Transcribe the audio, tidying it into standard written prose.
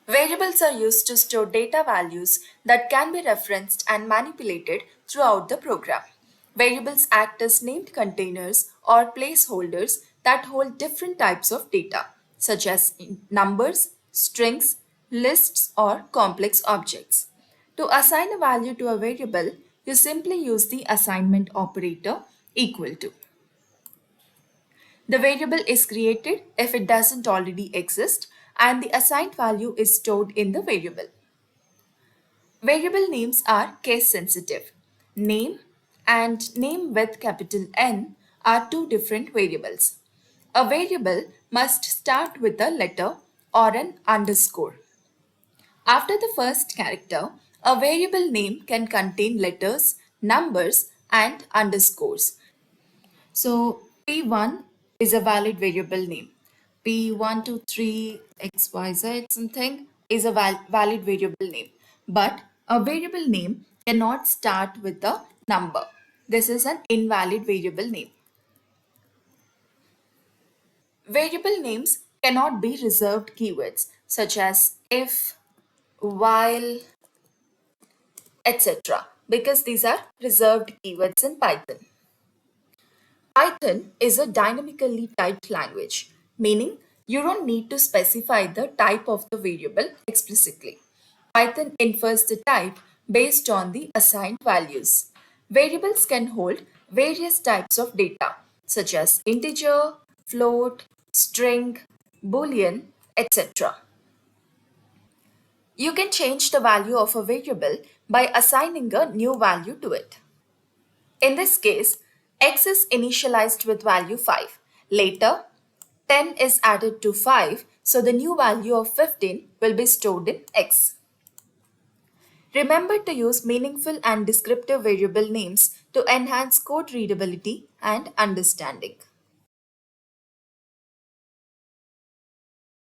Variables are used to store data values that can be referenced and manipulated throughout the program. Variables act as named containers or placeholders that hold different types of data, such as numbers, strings, lists, or complex objects. To assign a value to a variable, you simply use the assignment operator equal to. The variable is created if it doesn't already exist, and the assigned value is stored in the variable. Variable names are case sensitive. Name and name with capital N are two different variables. A variable must start with a letter or an underscore. After the first character, a variable name can contain letters, numbers, and underscores. So P1 is a valid variable name. P123 XYZ something is a valid variable name. But a variable name cannot start with a number. This is an invalid variable name. Variable names cannot be reserved keywords such as if, while, etc. because these are reserved keywords in Python. Python is a dynamically typed language, meaning you don't need to specify the type of the variable explicitly. Python infers the type based on the assigned values. Variables can hold various types of data, such as integer, float, string, boolean, etc. You can change the value of a variable by assigning a new value to it. In this case, x is initialized with value 5. Later, 10 is added to 5, so the new value of 15 will be stored in x. Remember to use meaningful and descriptive variable names to enhance code readability and understanding.